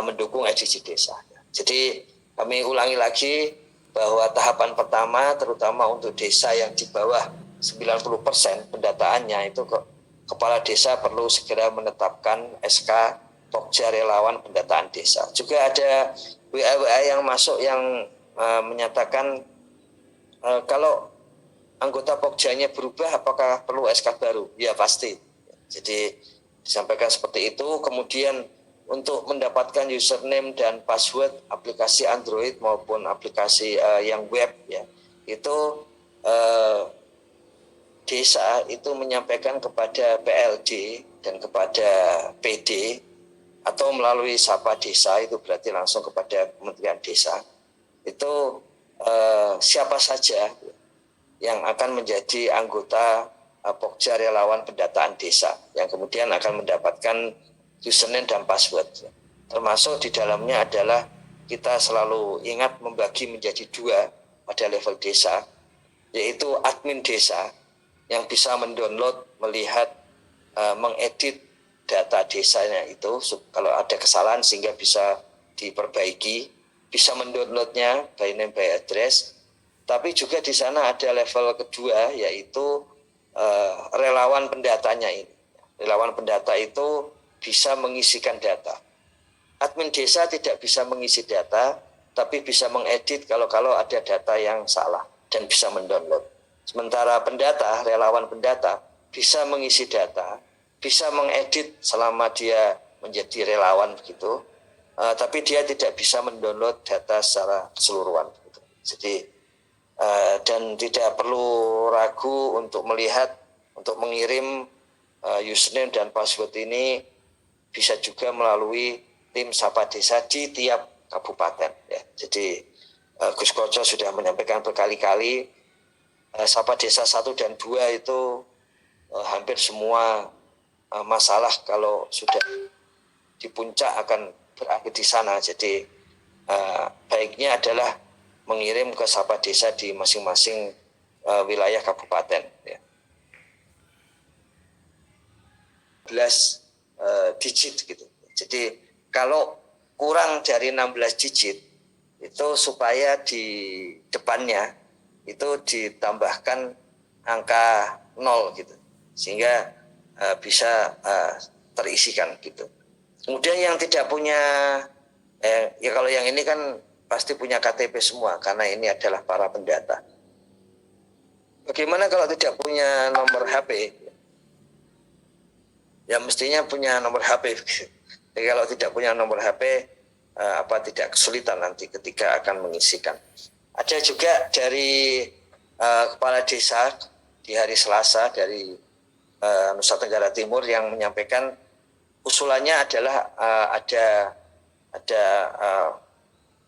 mendukung SDG desa. Jadi kami ulangi lagi bahwa tahapan pertama terutama untuk desa yang di bawah 90% pendataannya itu kepala desa perlu segera menetapkan SK Pokja relawan pendataan desa. Juga ada WA yang masuk yang menyatakan kalau anggota Pokjanya berubah apakah perlu SK baru? Ya pasti. Jadi disampaikan seperti itu. Kemudian untuk mendapatkan username dan password aplikasi Android maupun aplikasi yang web ya itu desa itu menyampaikan kepada PLD dan kepada PD atau melalui Sapa Desa itu berarti langsung kepada Kementerian Desa itu siapa saja yang akan menjadi anggota Pokja relawan pendataan desa yang kemudian akan mendapatkan username dan password. Termasuk di dalamnya adalah kita selalu ingat membagi menjadi 2 pada level desa, yaitu admin desa yang bisa mendownload, melihat, mengedit data desanya itu kalau ada kesalahan sehingga bisa diperbaiki, bisa mendownloadnya by name by address. Tapi juga di sana ada level kedua yaitu relawan pendatanya ini. Relawan pendata itu bisa mengisikan data. Admin desa tidak bisa mengisi data, tapi bisa mengedit kalau ada data yang salah dan bisa mendownload. Sementara pendata, relawan pendata bisa mengisi data, bisa mengedit selama dia menjadi relawan begitu, tapi dia tidak bisa mendownload data secara keseluruhan. Gitu. Jadi dan tidak perlu ragu untuk melihat, untuk mengirim username dan password ini bisa juga melalui tim Sapa Desa di tiap kabupaten. Ya. Jadi Gus Koco sudah menyampaikan berkali-kali Sapa Desa 1 dan 2 itu hampir semua masalah kalau sudah di puncak akan berakhir di sana. Jadi baiknya adalah mengirim ke Sapa Desa di masing-masing wilayah kabupaten. Ya. 16 digit gitu. Jadi kalau kurang dari 16 digit itu supaya di depannya itu ditambahkan angka 0 gitu. Sehingga bisa terisikan gitu. Kemudian yang tidak punya ya kalau yang ini kan pasti punya KTP semua karena ini adalah para pendata. Bagaimana kalau tidak punya nomor HP? Ya mestinya punya nomor HP. Jadi kalau tidak punya nomor HP, tidak kesulitan nanti ketika akan mengisikan. Ada juga dari kepala desa di hari Selasa dari Nusa Tenggara Timur yang menyampaikan usulannya adalah ada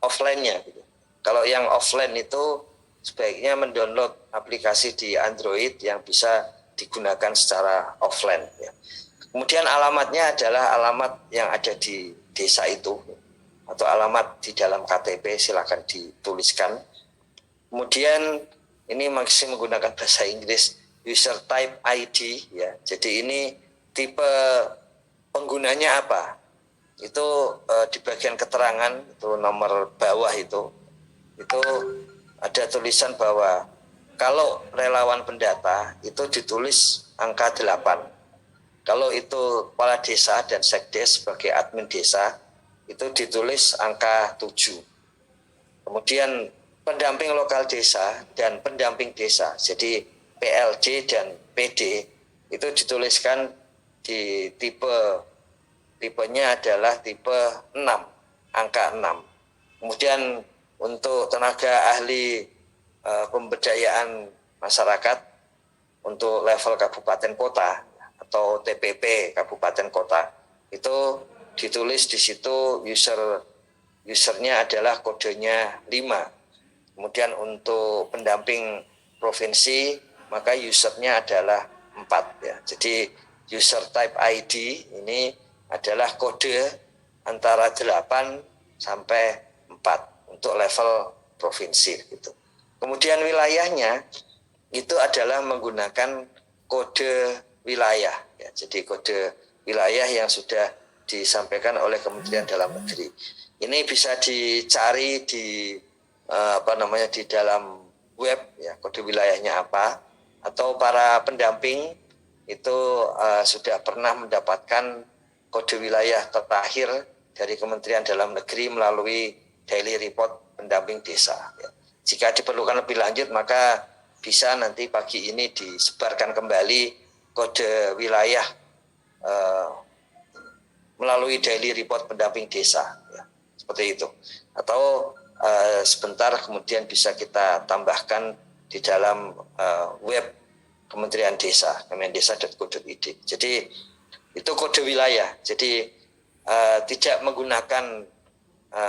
offline-nya. Gitu. Kalau yang offline itu sebaiknya mendownload aplikasi di Android yang bisa digunakan secara offline. Ya. Kemudian alamatnya adalah alamat yang ada di desa itu atau alamat di dalam KTP silakan dituliskan. Kemudian ini masih menggunakan bahasa Inggris user type ID ya. Jadi ini tipe penggunanya apa? Itu di bagian keterangan itu nomor bawah itu ada tulisan bahwa kalau relawan pendata itu ditulis angka 8. Kalau itu kepala desa dan sekdes sebagai admin desa itu ditulis angka 7. Kemudian pendamping lokal desa dan pendamping desa, jadi PLD dan PD itu dituliskan di tipenya adalah tipe 6, angka 6. Kemudian untuk tenaga ahli pemberdayaan masyarakat untuk level kabupaten kota atau TPP kabupaten kota itu ditulis di situ usernya adalah kodenya 5. Kemudian untuk pendamping provinsi maka usernya adalah 4 ya. Jadi user type ID ini adalah kode antara 8 sampai 4 untuk level provinsi gitu. Kemudian wilayahnya itu adalah menggunakan kode wilayah ya. Jadi kode wilayah yang sudah disampaikan oleh Kementerian Dalam Negeri. Ini bisa dicari di di dalam web ya, kode wilayahnya apa, atau para pendamping itu sudah pernah mendapatkan kode wilayah terakhir dari Kementerian Dalam Negeri melalui daily report pendamping desa. Ya. Jika diperlukan lebih lanjut, maka bisa nanti pagi ini disebarkan kembali kode wilayah melalui daily report pendamping desa, ya. Seperti itu. Atau sebentar kemudian bisa kita tambahkan di dalam web Kementerian Desa, kemendesa.go.id. Jadi itu kode wilayah. Jadi tidak menggunakan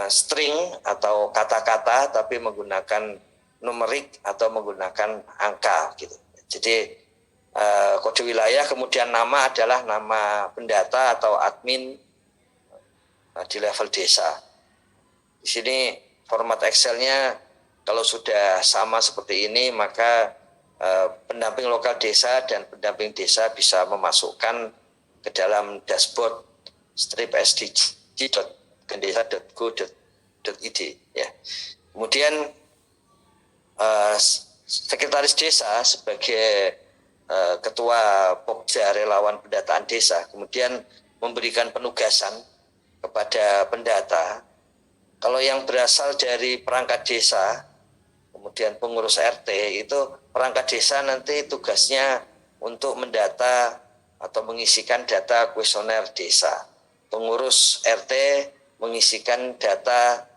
string atau kata-kata, tapi menggunakan numerik atau menggunakan angka gitu. Jadi kode wilayah, kemudian nama adalah nama pendata atau admin di level desa. Di sini format Excel-nya kalau sudah sama seperti ini, maka pendamping lokal desa dan pendamping desa bisa memasukkan ke dalam dashboard sdg.gendesa.go.id ya. Kemudian sekretaris desa sebagai ketua Pokja Relawan Pendataan Desa kemudian memberikan penugasan kepada pendata. Kalau yang berasal dari perangkat desa, kemudian pengurus RT, itu perangkat desa nanti tugasnya untuk mendata atau mengisikan data kuesioner desa. Pengurus RT mengisikan data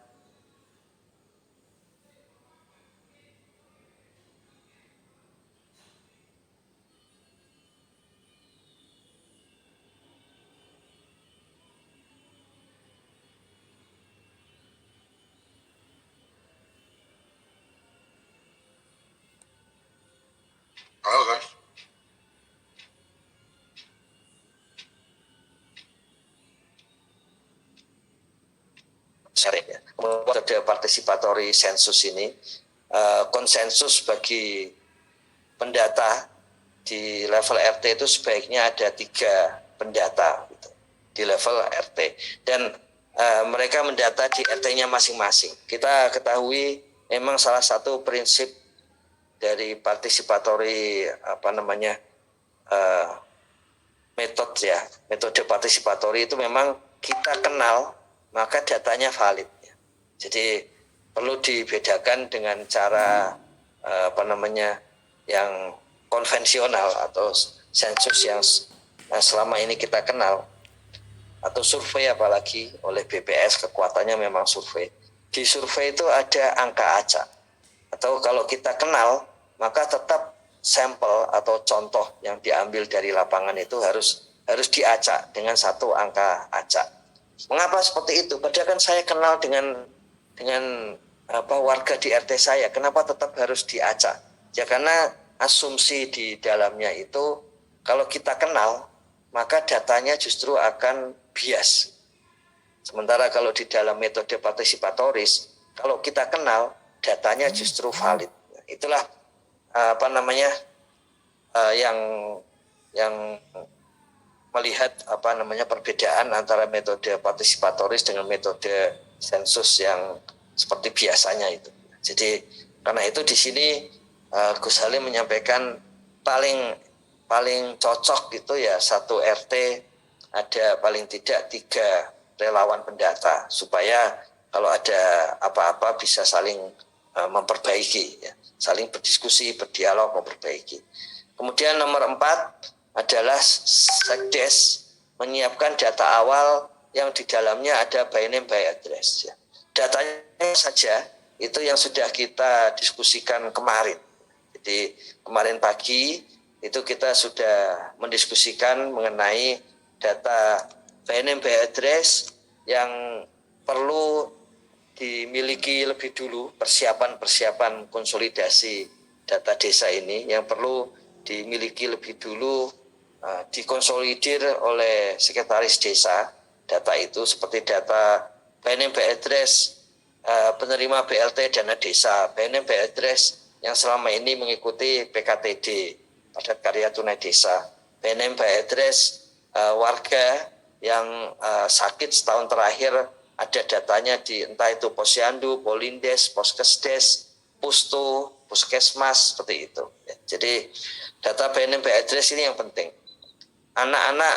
metode participatory sensus ini konsensus bagi pendata di level RT itu sebaiknya ada 3 pendata gitu, di level RT, dan mereka mendata di RT-nya masing-masing. Kita ketahui memang salah satu prinsip dari participatory metode participatory itu memang kita kenal maka datanya valid. Jadi perlu dibedakan dengan cara yang konvensional atau sensus yang selama ini kita kenal, atau survei apalagi oleh BPS, kekuatannya memang survei. Di survei itu ada angka acak, atau kalau kita kenal maka tetap sampel atau contoh yang diambil dari lapangan itu harus diacak dengan 1 angka acak. Mengapa seperti itu? Padahal kan saya kenal dengan warga di RT saya, kenapa tetap harus diacak? Ya karena asumsi di dalamnya itu kalau kita kenal maka datanya justru akan bias. Sementara kalau di dalam metode partisipatoris, kalau kita kenal datanya justru valid. Itulah yang melihat perbedaan antara metode partisipatoris dengan metode sensus yang seperti biasanya itu. Jadi karena itu di sini Gus Halim menyampaikan paling cocok gitu ya 1 RT ada paling tidak 3 relawan pendata supaya kalau ada apa-apa bisa saling memperbaiki ya, saling berdiskusi, berdialog, memperbaiki. Kemudian nomor 4 adalah Sekdes menyiapkan data awal yang di dalamnya ada by name by address ya. Datanya saja itu yang sudah kita diskusikan kemarin. Jadi kemarin pagi itu kita sudah mendiskusikan mengenai data by name by address yang perlu dimiliki lebih dulu, persiapan konsolidasi data desa ini yang perlu dimiliki lebih dulu, dikonsolidir oleh sekretaris desa data itu, seperti data by name by address penerima BLT dana desa, by name by address yang selama ini mengikuti PKTD padat karya tunai desa, by name by address warga yang sakit setahun terakhir ada datanya di entah itu Posyandu, Polindes, Poskesdes, Pustu, Puskesmas seperti itu. Jadi data BNPB address ini yang penting. Anak-anak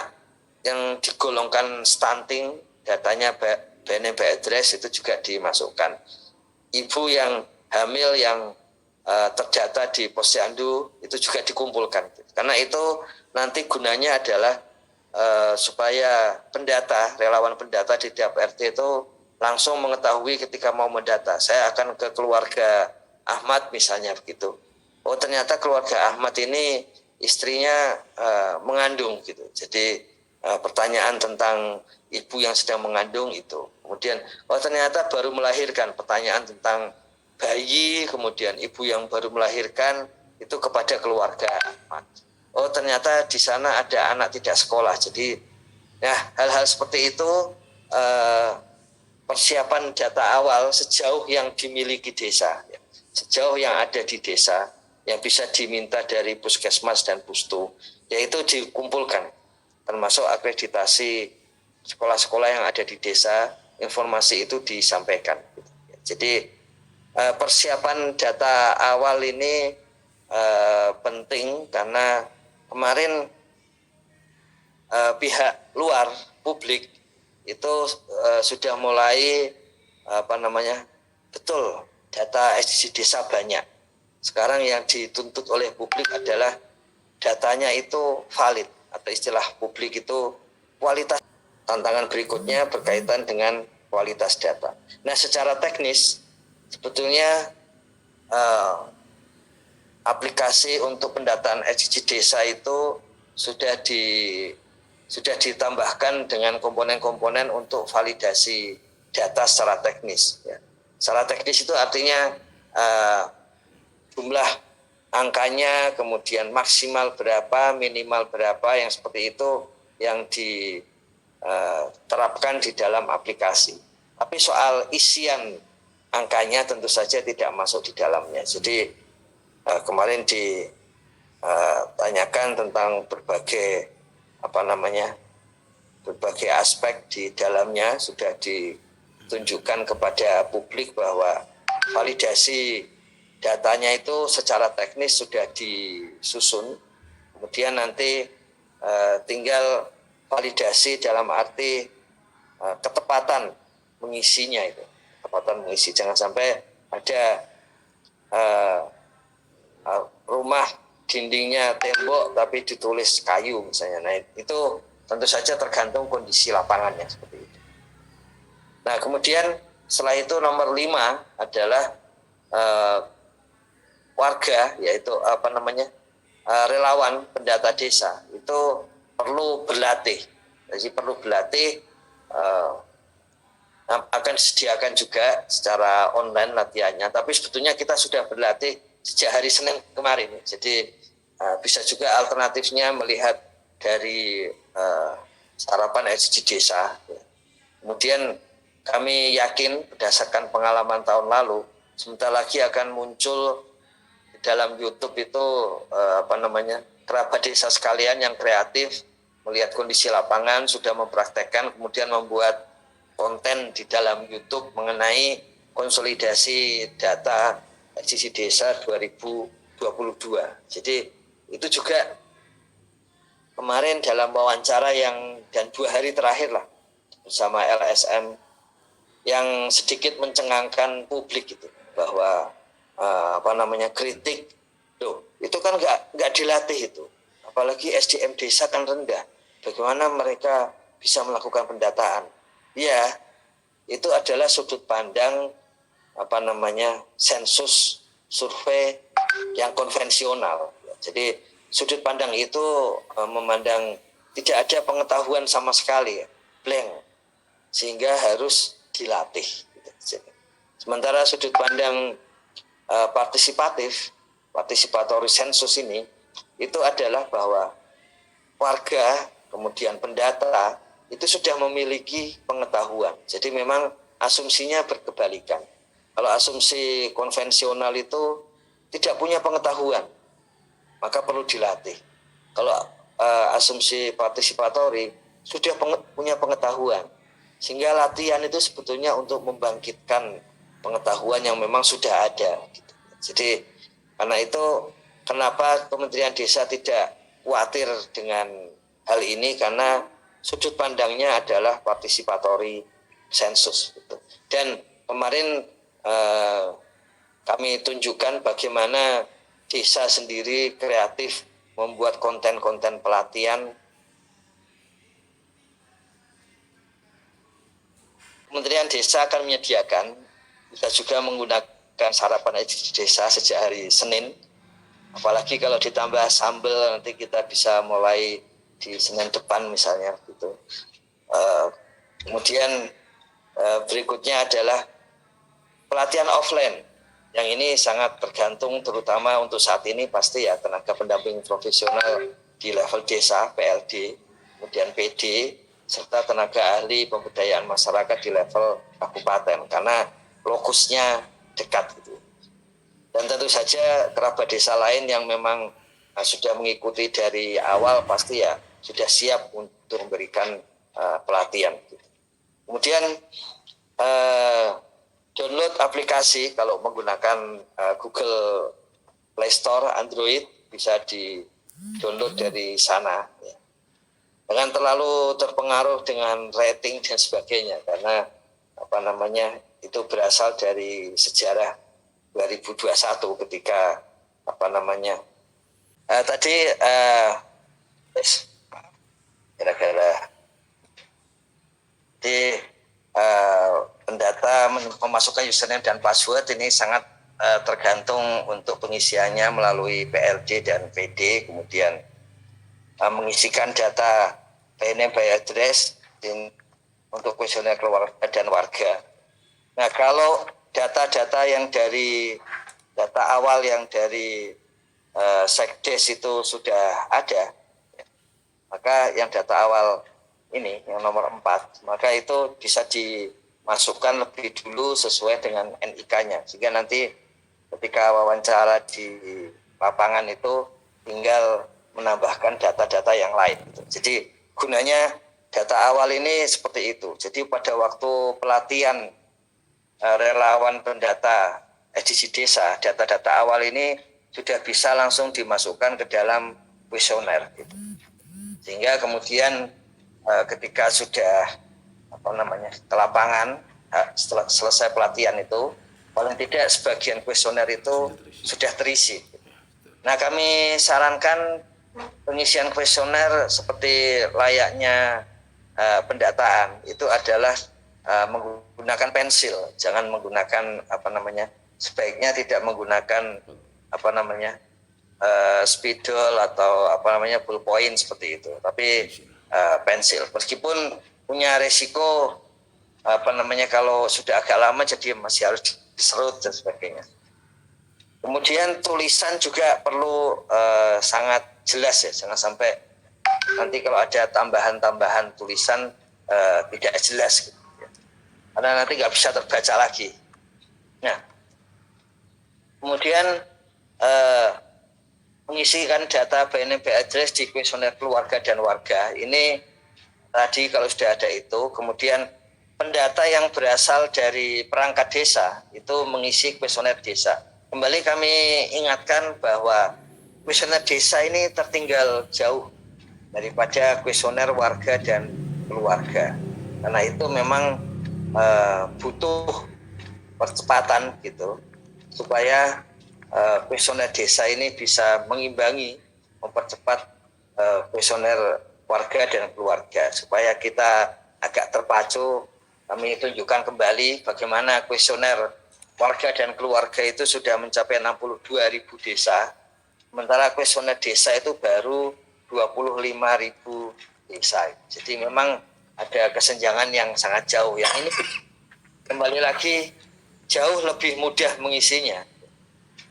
yang digolongkan stunting datanya BNPB address itu juga dimasukkan. Ibu yang hamil yang terdata di Posyandu itu juga dikumpulkan. Karena itu nanti gunanya adalah supaya pendata, relawan pendata di tiap RT itu langsung mengetahui ketika mau mendata. Saya akan ke keluarga Ahmad misalnya begitu. Oh ternyata keluarga Ahmad ini istrinya mengandung gitu. Jadi pertanyaan tentang ibu yang sedang mengandung itu. Kemudian oh ternyata baru melahirkan, pertanyaan tentang bayi, kemudian ibu yang baru melahirkan itu kepada keluarga Ahmad. Oh ternyata di sana ada anak tidak sekolah. Jadi ya hal-hal seperti itu persiapan data awal sejauh yang dimiliki desa, sejauh yang ada di desa yang bisa diminta dari puskesmas dan pustu, yaitu dikumpulkan, termasuk akreditasi sekolah-sekolah yang ada di desa, informasi itu disampaikan. Jadi persiapan data awal ini penting karena kemarin pihak luar publik itu sudah mulai betul data SDG desa banyak. Sekarang yang dituntut oleh publik adalah datanya itu valid atau istilah publik itu kualitas. Tantangan berikutnya berkaitan dengan kualitas data. Nah, secara teknis sebetulnya aplikasi untuk pendataan SDG desa itu sudah ditambahkan dengan komponen-komponen untuk validasi data secara teknis. Ya. Secara teknis itu artinya jumlah angkanya, kemudian maksimal berapa, minimal berapa, yang seperti itu yang diterapkan di dalam aplikasi. Tapi soal isian angkanya tentu saja tidak masuk di dalamnya. Jadi kemarin ditanyakan tentang berbagai berbagai aspek di dalamnya sudah ditunjukkan kepada publik bahwa validasi datanya itu secara teknis sudah disusun, kemudian nanti tinggal validasi dalam arti ketepatan mengisinya itu, ketepatan mengisi. Jangan sampai ada rumah dindingnya tembok tapi ditulis kayu misalnya. Nah itu tentu saja tergantung kondisi lapangannya seperti itu. Nah kemudian setelah itu nomor 5 adalah warga, yaitu relawan pendata desa itu perlu berlatih. Jadi perlu berlatih, akan disediakan juga secara online latihannya. Tapi sebetulnya kita sudah berlatih sejak hari Senin kemarin. Jadi bisa juga alternatifnya melihat dari sarapan SDG desa. Kemudian kami yakin berdasarkan pengalaman tahun lalu, sebentar lagi akan muncul di dalam YouTube itu kerabat desa sekalian yang kreatif melihat kondisi lapangan, sudah mempraktekkan, kemudian membuat konten di dalam YouTube mengenai konsolidasi data SDG desa 2022. Jadi itu juga kemarin dalam wawancara dan 2 hari terakhir lah bersama LSM yang sedikit mencengangkan publik itu bahwa kritik itu kan nggak dilatih itu, apalagi SDM desa kan rendah, bagaimana mereka bisa melakukan pendataan. Ya itu adalah sudut pandang sensus survei yang konvensional. Jadi sudut pandang itu memandang tidak ada pengetahuan sama sekali, blank, sehingga harus dilatih. Sementara sudut pandang partisipatory sensus ini itu adalah bahwa warga kemudian pendata itu sudah memiliki pengetahuan. Jadi memang asumsinya berkebalikan. Kalau asumsi konvensional itu tidak punya pengetahuan, maka perlu dilatih. Kalau asumsi partisipatory sudah punya pengetahuan, sehingga latihan itu sebetulnya untuk membangkitkan pengetahuan yang memang sudah ada gitu. Jadi karena itu kenapa Kementerian Desa tidak khawatir dengan hal ini, karena sudut pandangnya adalah partisipatory sensus gitu. Dan kemarin kami tunjukkan bagaimana desa sendiri kreatif membuat konten-konten pelatihan. Kementerian Desa akan menyediakan, bisa juga menggunakan sarapan edisi desa sejak hari Senin. Apalagi kalau ditambah sambal, nanti kita bisa mulai di Senin depan misalnya gitu. Kemudian berikutnya adalah pelatihan offline. Yang ini sangat tergantung, terutama untuk saat ini pasti ya tenaga pendamping profesional di level desa, PLD, kemudian PD, serta tenaga ahli pemberdayaan masyarakat di level kabupaten, karena lokusnya dekat gitu. Dan tentu saja kerabat desa lain yang memang sudah mengikuti dari awal pasti ya sudah siap untuk memberikan pelatihan gitu. Kemudian download aplikasi kalau menggunakan Google Play Store Android bisa di-download dari sana ya. Jangan terlalu terpengaruh dengan rating dan sebagainya, karena itu berasal dari sejarah 2021 ketika tadi kira-kira di pendata memasukkan username dan password ini sangat tergantung untuk pengisiannya melalui PLD dan PD, kemudian mengisikan data by name by address untuk kuesioner keluarga dan warga. Nah, kalau data-data yang dari data awal yang dari Sekdes itu sudah ada, maka yang data awal ini yang nomor 4, maka itu bisa dimasukkan lebih dulu sesuai dengan NIK-nya, sehingga nanti ketika wawancara di lapangan itu tinggal menambahkan data-data yang lain. Jadi gunanya data awal ini seperti itu. Jadi pada waktu pelatihan relawan pendata edisi desa, data-data awal ini sudah bisa langsung dimasukkan ke dalam kuesioner gitu. Sehingga kemudian ketika sudah ke lapangan setelah selesai pelatihan itu paling tidak sebagian kuesioner itu sudah terisi. Nah, kami sarankan pengisian kuesioner seperti layaknya pendataan itu adalah menggunakan pensil, jangan menggunakan sebaiknya tidak menggunakan spidol atau ballpoint seperti itu, tapi pensil. Meskipun punya resiko kalau sudah agak lama jadi masih harus diserut dan sebagainya. Kemudian tulisan juga perlu sangat jelas ya, jangan sampai nanti kalau ada tambahan-tambahan tulisan tidak jelas gitu, ya. Karena nanti nggak bisa terbaca lagi. Nah, kemudian mengisikan data by name by address di kuesioner keluarga dan warga ini tadi kalau sudah ada itu, kemudian pendata yang berasal dari perangkat desa itu mengisi kuesioner desa. Kembali kami ingatkan bahwa kuesioner desa ini tertinggal jauh daripada kuesioner warga dan keluarga. Karena itu memang butuh percepatan gitu supaya kuesioner desa ini bisa mengimbangi, mempercepat kuesioner warga dan keluarga supaya kita agak terpacu. Kami tunjukkan kembali bagaimana kuesioner warga dan keluarga itu sudah mencapai 62.000 desa, sementara kuesioner desa itu baru 25.000 desa. Jadi memang ada kesenjangan yang sangat jauh. Yang ini kembali lagi jauh lebih mudah mengisinya.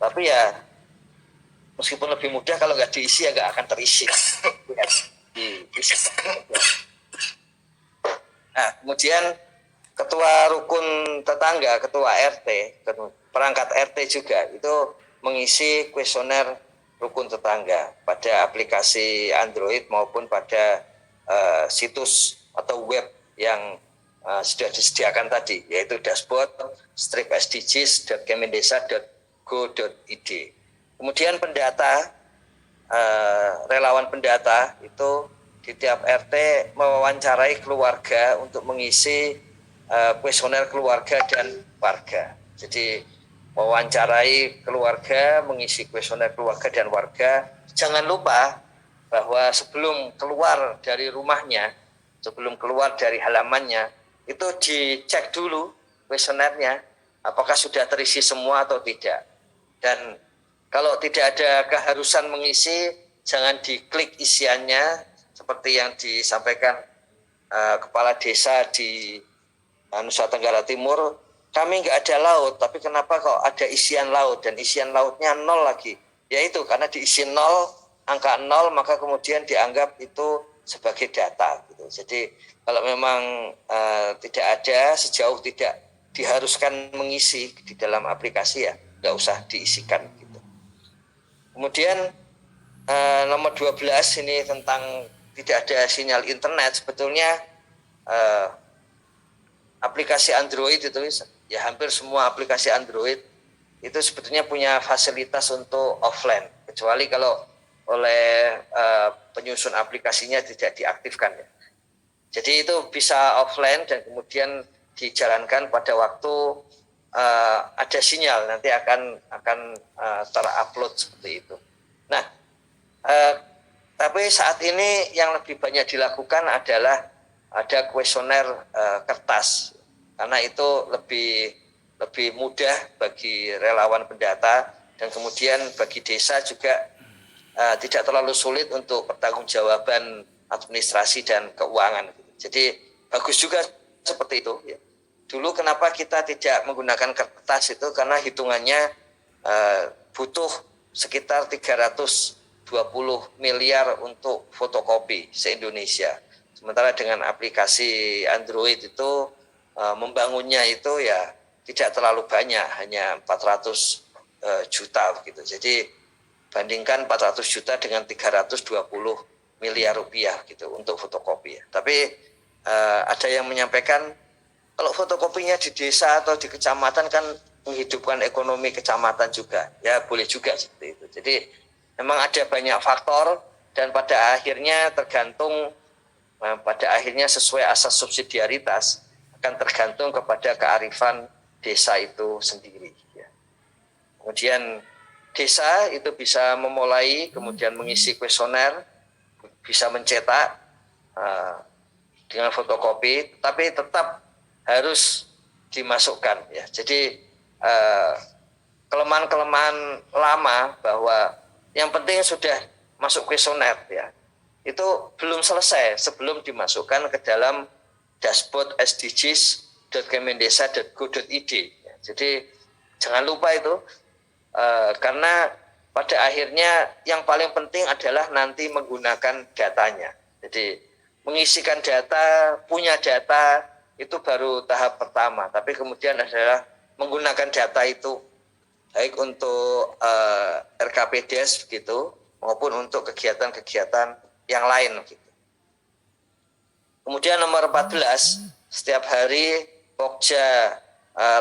Tapi ya meskipun lebih mudah, kalau nggak diisi ya nggak akan terisi. Nah, kemudian ketua rukun tetangga, ketua RT, perangkat RT juga itu mengisi kuesioner rukun tetangga pada aplikasi Android maupun pada situs atau web yang sudah disediakan tadi, yaitu dashboard /sdgs.kemendesa.go.id. Kemudian pendata, relawan pendata itu di tiap RT mewawancarai keluarga untuk mengisi kuesioner keluarga dan warga. Jadi mewawancarai keluarga, mengisi kuesioner keluarga dan warga. Jangan lupa bahwa sebelum keluar dari rumahnya, sebelum keluar dari halamannya, itu dicek dulu kuesionernya, apakah sudah terisi semua atau tidak. Dan kalau tidak ada keharusan mengisi, jangan diklik isiannya seperti yang disampaikan Kepala Desa di Nusa Tenggara Timur. Kami nggak ada laut, tapi kenapa kok ada isian laut, dan isian lautnya 0 lagi? Yaitu karena diisi 0, angka 0, maka kemudian dianggap itu sebagai data. Gitu. Jadi kalau memang tidak ada, sejauh tidak diharuskan mengisi di dalam aplikasi, ya nggak usah diisikan. Gitu. Kemudian nomor 12 ini tentang tidak ada sinyal internet. Sebetulnya aplikasi Android itu, ya hampir semua aplikasi Android itu sebetulnya punya fasilitas untuk offline, kecuali kalau oleh penyusun aplikasinya tidak diaktifkan, ya. Jadi itu bisa offline dan kemudian dijalankan pada waktu ada sinyal, nanti akan terupload seperti itu. Nah, tapi saat ini yang lebih banyak dilakukan adalah ada kuesioner kertas, karena itu lebih mudah bagi relawan pendata, dan kemudian bagi desa juga tidak terlalu sulit untuk pertanggungjawaban administrasi dan keuangan. Jadi bagus juga seperti itu. Ya. Dulu kenapa kita tidak menggunakan kertas itu, karena hitungannya butuh sekitar 320 miliar untuk fotokopi se-Indonesia. Sementara dengan aplikasi Android itu membangunnya itu ya tidak terlalu banyak, hanya 400 juta begitu. Jadi bandingkan 400 juta dengan 320 miliar rupiah gitu untuk fotokopi. Tapi ada yang menyampaikan kalau fotokopinya di desa atau di kecamatan kan menghidupkan ekonomi kecamatan juga. Ya boleh juga seperti itu. Jadi memang ada banyak faktor, dan pada akhirnya sesuai asas subsidiaritas akan tergantung kepada kearifan desa itu sendiri. Ya. Kemudian desa itu bisa memulai, kemudian mengisi kuesioner, bisa mencetak dengan fotokopi, tapi tetap harus dimasukkan. Ya. Jadi kelemahan-kelemahan lama bahwa yang penting sudah masuk kuesioner, ya, itu belum selesai sebelum dimasukkan ke dalam dashboard sdgs.kemendesa.go.id. Ya. Jadi jangan lupa itu, karena pada akhirnya yang paling penting adalah nanti menggunakan datanya. Jadi mengisikan data, punya data itu baru tahap pertama. Tapi kemudian adalah menggunakan data itu baik untuk RKPDes begitu, maupun untuk kegiatan-kegiatan yang lain. Begitu. Kemudian nomor 14, setiap hari Pokja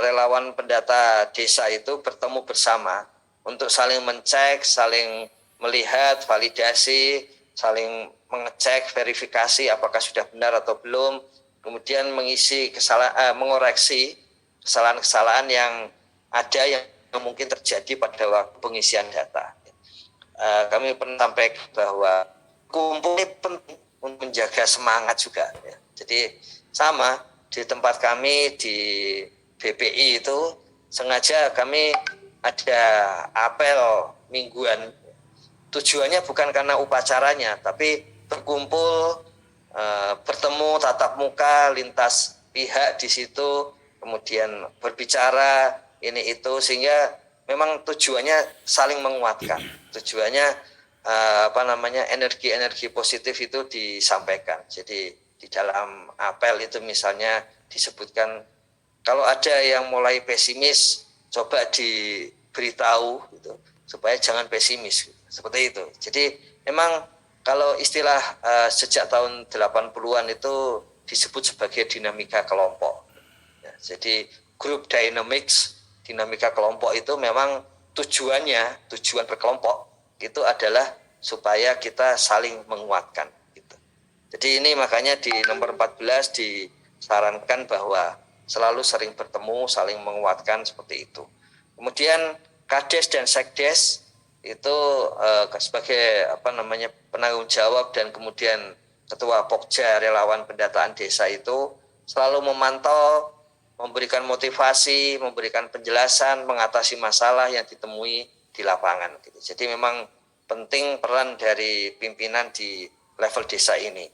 relawan pendata desa itu bertemu bersama untuk saling mengecek, saling melihat, validasi, saling mengecek, verifikasi apakah sudah benar atau belum, kemudian mengisi mengoreksi kesalahan-kesalahan yang ada yang mungkin terjadi pada waktu pengisian data. Kami pernah sampaikan bahwa kumpul ini penting untuk menjaga semangat juga. Ya. Jadi sama di tempat kami di BPI itu sengaja kami ada apel mingguan. Tujuannya bukan karena upacaranya, tapi berkumpul, bertemu tatap muka lintas pihak di situ, kemudian berbicara ini itu, sehingga memang tujuannya saling menguatkan. Tujuannya energi-energi positif itu disampaikan. Jadi di dalam apel itu misalnya disebutkan kalau ada yang mulai pesimis, coba diberitahu gitu, supaya jangan pesimis. Seperti itu. Jadi memang kalau istilah sejak tahun 80-an itu disebut sebagai dinamika kelompok. Ya, jadi group dynamics, dinamika kelompok itu memang tujuan berkelompok itu adalah supaya kita saling menguatkan. Gitu. Jadi ini makanya di nomor 14 disarankan bahwa selalu sering bertemu, saling menguatkan seperti itu. Kemudian Kades dan Sekdes itu sebagai penanggung jawab dan kemudian ketua Pokja relawan pendataan desa itu selalu memantau, memberikan motivasi, memberikan penjelasan, mengatasi masalah yang ditemui di lapangan. Gitu. Jadi memang penting peran dari pimpinan di level desa ini.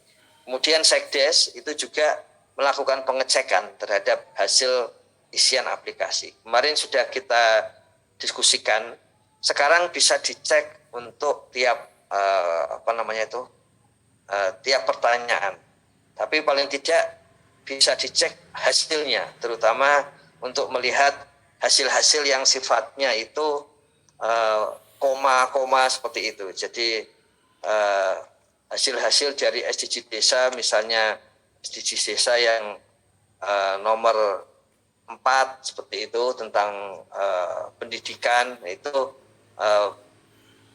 Kemudian Sekdes itu juga melakukan pengecekan terhadap hasil isian aplikasi. Kemarin sudah kita diskusikan. Sekarang bisa dicek untuk tiap tiap pertanyaan. Tapi paling tidak bisa dicek hasilnya, terutama untuk melihat hasil-hasil yang sifatnya itu koma-koma seperti itu. Jadi hasil-hasil dari SDG desa, misalnya SDG desa yang nomor 4 seperti itu tentang pendidikan, itu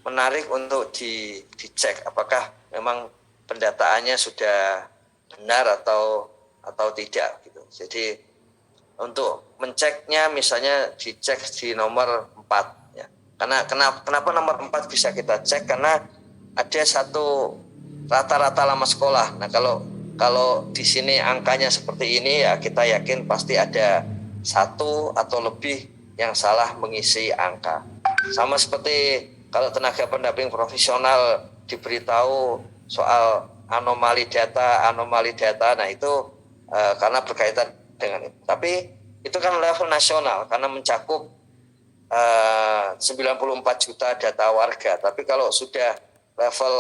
menarik untuk dicek apakah memang pendataannya sudah benar atau tidak gitu. Jadi untuk menceknya misalnya dicek di nomor 4 ya. Karena kenapa nomor 4 bisa kita cek, karena ada satu rata-rata lama sekolah. Nah, kalau di sini angkanya seperti ini ya kita yakin pasti ada satu atau lebih yang salah mengisi angka. Sama seperti kalau tenaga pendamping profesional diberitahu soal anomali data, nah itu karena berkaitan dengan itu. Tapi itu kan level nasional karena mencakup 94 juta data warga. Tapi kalau sudah level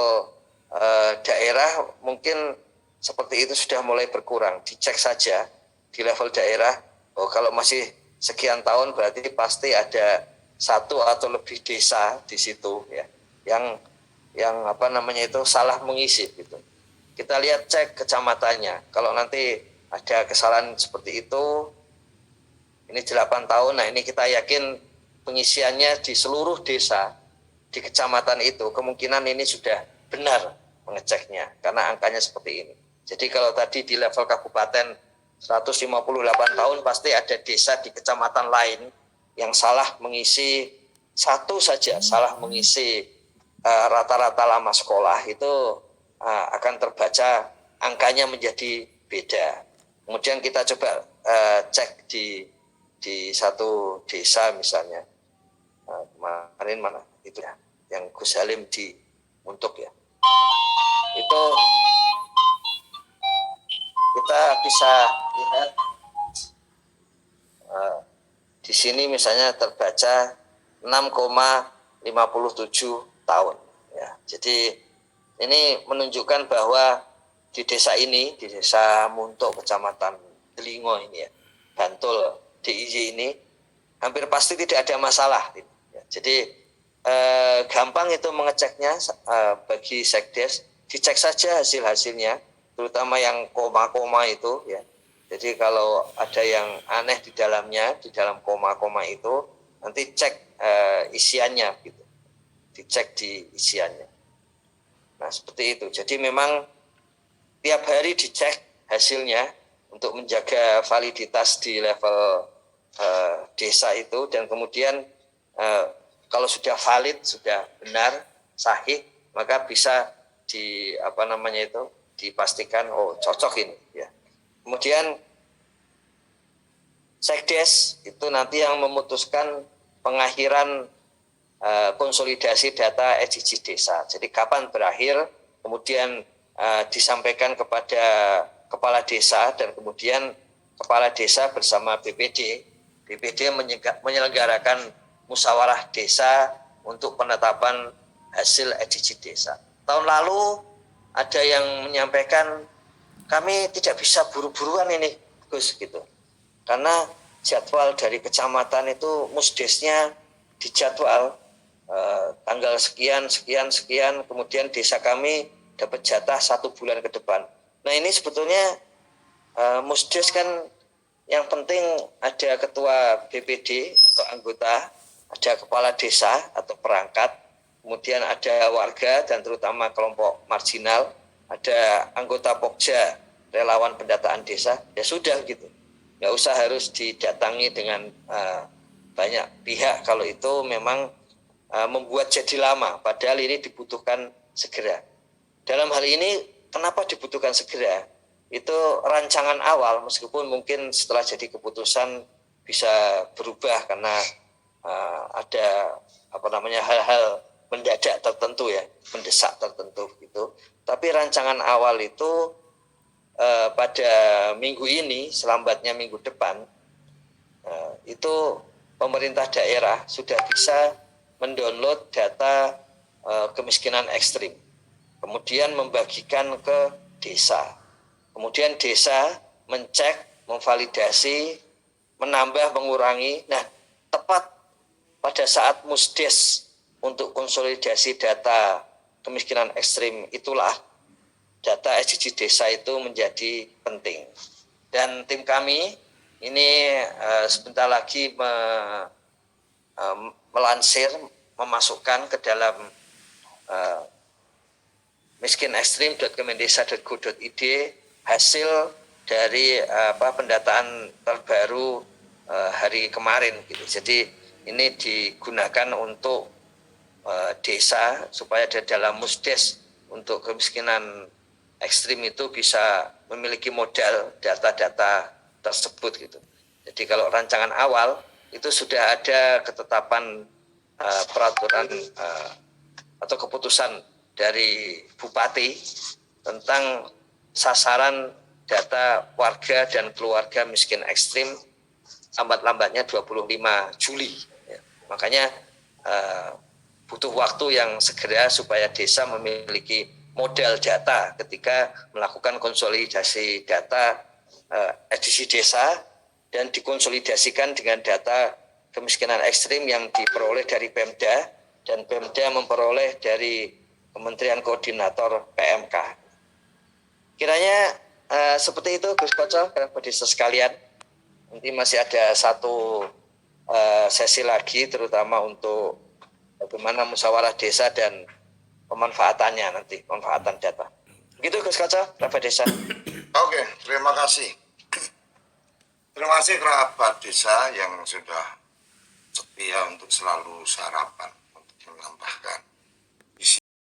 daerah mungkin seperti itu sudah mulai berkurang. Dicek saja di level daerah. Oh, kalau masih sekian tahun berarti pasti ada satu atau lebih desa di situ ya yang itu salah mengisi gitu. Kita lihat cek kecamatannya. Kalau nanti ada kesalahan seperti itu, ini 8 tahun. Nah, ini kita yakin pengisiannya di seluruh desa di kecamatan itu kemungkinan ini sudah benar mengeceknya karena angkanya seperti ini. Jadi kalau tadi di level kabupaten 158 tahun pasti ada desa di kecamatan lain yang salah mengisi satu saja, salah mengisi rata-rata lama sekolah, itu akan terbaca angkanya menjadi beda. Kemudian kita coba cek di satu desa misalnya, kemarin mana itu ya, yang Gus Halim untuk ya, itu kita bisa lihat di sini misalnya terbaca 6,57 tahun. Ya, jadi ini menunjukkan bahwa di desa ini, di desa Muntuk, Kecamatan Delingo ini ya, Bantul, DIY ini, hampir pasti tidak ada masalah. Ya, jadi gampang itu mengeceknya bagi Sekdes, dicek saja hasil-hasilnya, terutama yang koma-koma itu ya. Jadi kalau ada yang aneh di dalamnya, di dalam koma-koma itu, nanti cek isiannya gitu. Dicek di isiannya. Nah, seperti itu. Jadi memang tiap hari dicek hasilnya untuk menjaga validitas di level desa itu, dan kemudian kalau sudah valid, sudah benar, sahih, maka bisa dipastikan cocok ini ya. Kemudian Sekdes itu nanti yang memutuskan pengakhiran konsolidasi data SDG desa. Jadi kapan berakhir, kemudian disampaikan kepada kepala desa, dan kemudian kepala desa bersama BPD menyelenggarakan musyawarah desa untuk penetapan hasil SDG desa. Tahun lalu ada yang menyampaikan kami tidak bisa buru-buruan ini, Gus, gitu. Karena jadwal dari kecamatan itu musdesnya dijadwal tanggal sekian, kemudian desa kami dapat jatah 1 bulan ke depan. Nah ini sebetulnya Musdes kan yang penting ada ketua BPD atau anggota, ada kepala desa atau perangkat, kemudian ada warga dan terutama kelompok marginal, ada anggota Pokja, relawan pendataan desa, ya sudah gitu. Nggak usah harus didatangi dengan banyak pihak kalau itu memang membuat jadi lama, padahal ini dibutuhkan segera. Dalam hal ini kenapa dibutuhkan segera? Itu rancangan awal, meskipun mungkin setelah jadi keputusan bisa berubah karena ada hal-hal mendadak tertentu ya, mendesak tertentu gitu. Tapi rancangan awal itu pada minggu ini, selambatnya minggu depan, itu pemerintah daerah sudah bisa mendownload data kemiskinan ekstrim, kemudian membagikan ke desa. Kemudian desa mencek, memvalidasi, menambah, mengurangi. Nah, tepat pada saat Musdes untuk konsolidasi data kemiskinan ekstrim itulah data SDG desa itu menjadi penting. Dan tim kami ini sebentar lagi melansir, memasukkan ke dalam miskinekstrim.kemendesa.go.id hasil dari pendataan terbaru hari kemarin gitu. Jadi ini digunakan untuk desa supaya di dalam Musdes untuk kemiskinan ekstrim itu bisa memiliki modal data-data tersebut gitu. Jadi kalau rancangan awal itu sudah ada ketetapan peraturan atau keputusan dari Bupati tentang sasaran data warga dan keluarga miskin ekstrim lambat-lambatnya 25 Juli. Ya. Makanya butuh waktu yang segera supaya desa memiliki modal data ketika melakukan konsolidasi data SDG desa dan dikonsolidasikan dengan data kemiskinan ekstrim yang diperoleh dari Pemda dan Pemda memperoleh dari Kementerian Koordinator PMK. Kiranya seperti itu Gus Koco, Kerabat Desa sekalian. Nanti masih ada satu sesi lagi terutama untuk bagaimana musyawarah desa dan pemanfaatannya nanti, pemanfaatan data. Begitu Gus Koco, Kerabat Desa. Oke, terima kasih. Terima kasih kerabat desa yang sudah setia untuk selalu sarapan untuk menambahkan